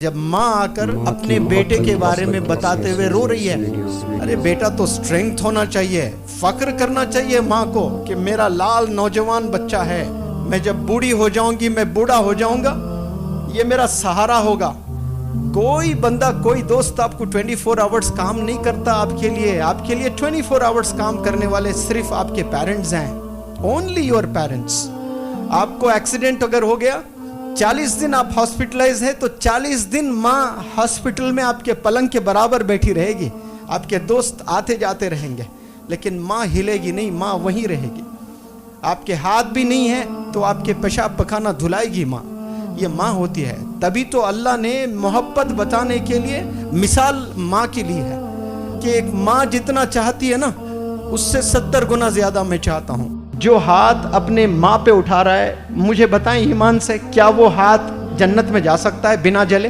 जब माँ आकर अपने बेटे के बारे में बताते हुए रो रही है, अरे बेटा तो स्ट्रेंथ होना चाहिए, फक्र करना चाहिए माँ को कि मेरा लाल नौजवान बच्चा है, मैं जब बूढ़ी हो जाऊंगी, मैं बूढ़ा हो जाऊंगा, ये मेरा सहारा होगा। कोई बंदा, कोई दोस्त आपको 24 आवर्स काम नहीं करता आपके लिए 24 आवर्स काम करने वाले सिर्फ आपके पेरेंट्स हैं, ओनली योर पेरेंट्स। आपको एक्सीडेंट अगर हो गया, 40 दिन आप हॉस्पिटलाइज हैं, तो 40 दिन माँ हॉस्पिटल में आपके पलंग के बराबर बैठी रहेगी, आपके दोस्त आते जाते रहेंगे, लेकिन माँ हिलेगी नहीं, माँ वहीं रहेगी। आपके हाथ भी नहीं है तो आपके पेशाब पखाना धुलाएगी माँ, ये माँ होती है। तभी तो अल्लाह ने मोहब्बत बताने के लिए मिसाल माँ की ली है कि एक माँ जितना चाहती है ना, उससे 70 गुना ज्यादा मैं चाहता हूँ। जो हाथ अपने माँ पे उठा रहा है, मुझे बताएं ईमान से, क्या वो हाथ जन्नत में जा सकता है बिना जले?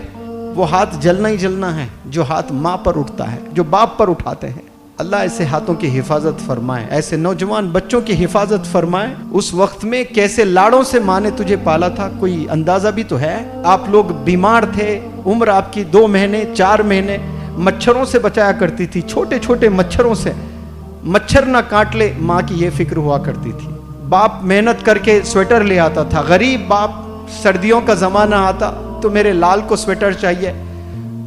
वो हाथ जलना ही जलना है जो हाथ माँ पर उठता है, जो बाप पर उठाते हैं। अल्लाह ऐसे हाथों की हिफाजत फरमाए, ऐसे नौजवान बच्चों की हिफाजत फरमाए। उस वक्त में कैसे लाड़ों से माँ ने तुझे पाला था, कोई अंदाजा भी तो है। आप लोग बीमार थे, उम्र आपकी 2 महीने 4 महीने, मच्छरों से बचाया करती थी, छोटे छोटे मच्छरों से, मच्छर ना काट ले, माँ की ये फिक्र हुआ करती थी। बाप मेहनत करके स्वेटर ले आता था, गरीब बाप, सर्दियों का जमाना आता तो मेरे लाल को स्वेटर चाहिए,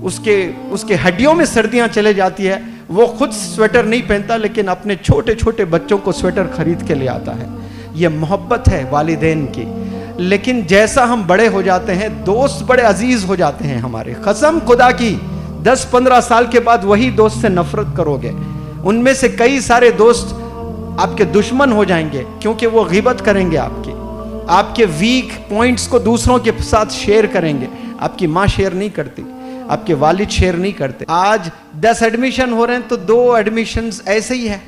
उसके हड्डियों में सर्दियां चले जाती है, वो खुद स्वेटर नहीं पहनता, लेकिन अपने छोटे छोटे बच्चों को स्वेटर खरीद के ले आता है। ये मोहब्बत है वालिदैन की। लेकिन जैसा हम बड़े हो जाते हैं, दोस्त बड़े अजीज हो जाते हैं हमारे, कसम खुदा की 10-15 साल के बाद वही दोस्त से नफरत करोगे, उनमें से कई सारे दोस्त आपके दुश्मन हो जाएंगे, क्योंकि वो गिबत करेंगे आपके वीक पॉइंट्स को दूसरों के साथ शेयर करेंगे। आपकी माँ शेयर नहीं करती, आपके वालिद शेयर नहीं करते। आज 10 एडमिशन हो रहे हैं तो 2 एडमिशंस ऐसे ही है,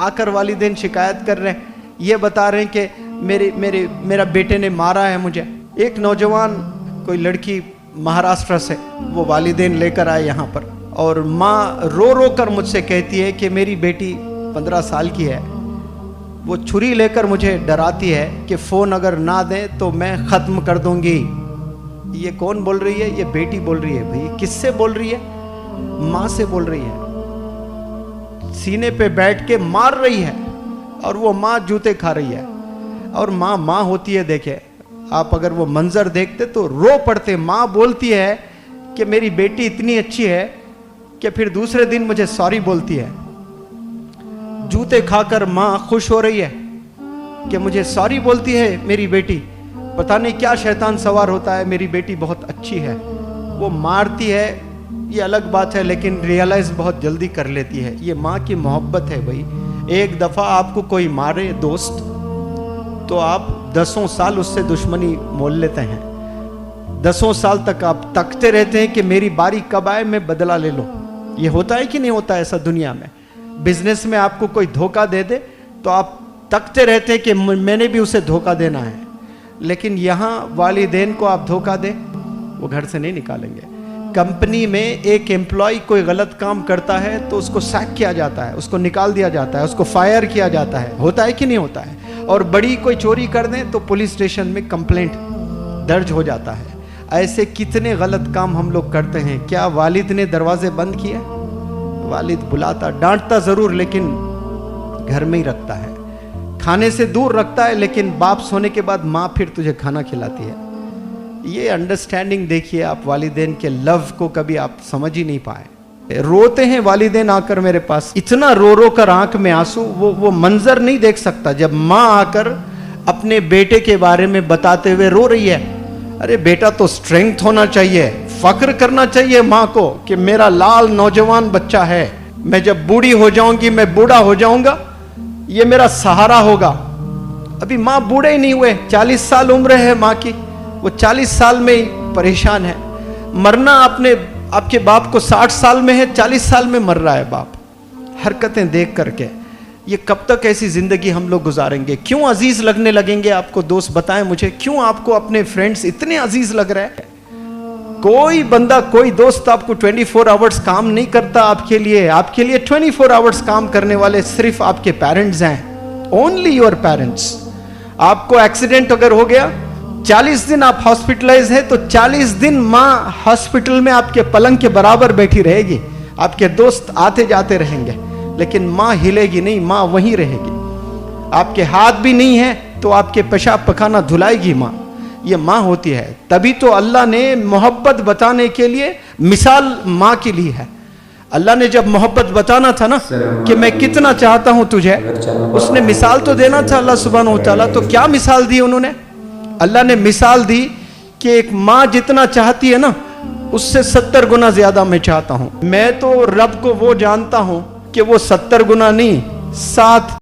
आकर वालिदैन शिकायत कर रहे हैं, ये बता रहे हैं कि मेरा बेटे ने मारा है मुझे। एक नौजवान, कोई लड़की महाराष्ट्र से, वो वालिदैन लेकर आए यहाँ पर, और माँ रो रो कर मुझसे कहती है कि मेरी बेटी 15 साल की है, वो छुरी लेकर मुझे डराती है कि फ़ोन अगर ना दें तो मैं ख़त्म कर दूंगी। ये कौन बोल रही है? ये बेटी बोल रही है। भाई किससे बोल रही है? माँ से बोल रही है, सीने पे बैठ के मार रही है, और वो माँ जूते खा रही है। और माँ माँ होती है। देखे आप, अगर वो मंजर देखते तो रो पड़ते। माँ बोलती है कि मेरी बेटी इतनी अच्छी है कि फिर दूसरे दिन मुझे सॉरी बोलती है। जूते खाकर माँ खुश हो रही है कि मुझे सॉरी बोलती है मेरी बेटी, पता नहीं क्या शैतान सवार होता है, मेरी बेटी बहुत अच्छी है। वो मारती है, ये अलग बात है, लेकिन रियलाइज बहुत जल्दी कर लेती है। ये माँ की मोहब्बत है भाई। एक दफ़ा आपको कोई मारे दोस्त, तो आप 10 साल उससे दुश्मनी मोल लेते हैं। 10 साल तक आप तकते रहते हैं कि मेरी बारी कब आए, मैं बदला ले लूं। ये होता है कि नहीं होता ऐसा दुनिया में? बिजनेस में आपको कोई धोखा दे दे तो आप तकते रहते हैं कि मैंने भी उसे धोखा देना है। लेकिन यहाँ वालिदैन को आप धोखा दे, वो घर से नहीं निकालेंगे। कंपनी में एक एम्प्लॉय कोई गलत काम करता है तो उसको सैक किया जाता है, उसको निकाल दिया जाता है, उसको फायर किया जाता है। होता है कि नहीं होता है? और बड़ी कोई चोरी कर दें तो पुलिस स्टेशन में कंप्लेंट दर्ज हो जाता है। ऐसे कितने गलत काम हम लोग करते हैं। क्या वालिद ने दरवाजे बंद किए? वालिद बुलाता, डांटता जरूर, लेकिन घर में ही रखता है, खाने से दूर रखता है, लेकिन बाप सोने के बाद माँ फिर तुझे खाना खिलाती है। ये अंडरस्टैंडिंग देखिए आप, वालिदैन के लव को कभी आप समझ ही नहीं पाए। रोते हैं वालिदैन आकर मेरे पास, इतना रो रो कर आंख में आंसू, वो मंजर नहीं देख सकता। जब माँ आकर अपने बेटे के बारे में बताते हुए रो रही है, अरे बेटा तो स्ट्रेंथ होना चाहिए, फक्र करना चाहिए माँ को कि मेरा लाल नौजवान बच्चा है, मैं जब बूढ़ी हो जाऊंगी, मैं बूढ़ा हो जाऊंगा, ये मेरा सहारा होगा। अभी माँ बूढ़े ही नहीं हुए, 40 साल उम्र है माँ की, वो 40 साल में ही परेशान है। मरना आपके बाप को 60 साल में है, 40 साल में मर रहा है बाप। हरकतें देख करके ये कब तक ऐसी जिंदगी हम लोग गुजारेंगे? क्यों अजीज लगने लगेंगे आपको दोस्त? बताएं मुझे, क्यों आपको अपने फ्रेंड्स इतने अजीज लग रहे हैं? कोई बंदा, कोई दोस्त आपको 24 आवर्स काम नहीं करता आपके लिए 24 आवर्स काम करने वाले सिर्फ आपके पेरेंट्स हैं, ओनली योर पेरेंट्स। आपको एक्सीडेंट अगर हो गया, 40 दिन आप हॉस्पिटलाइज है तो 40 दिन माँ हॉस्पिटल में आपके पलंग के बराबर बैठी रहेगी, आपके दोस्त आते जाते रहेंगे, लेकिन माँ हिलेगी नहीं, माँ वहीं रहेगी। आपके हाथ भी नहीं है तो आपके पेशाब पखाना धुलाएगी माँ, ये माँ होती है। तभी तो अल्लाह ने मोहब्बत बताने के लिए मिसाल माँ की ली है। अल्लाह ने जब मोहब्बत बताना था ना कि मैं कितना चाहता हूं तुझे, उसने मिसाल तो देना था अल्लाह सुब्हानहू व तआला। तो क्या मिसाल दी उन्होंने? अल्लाह ने मिसाल दी कि एक माँ जितना चाहती है ना, उससे 70 गुना ज्यादा मैं चाहता हूं। मैं तो रब को वो जानता हूं कि वो 70 गुना नहीं, 7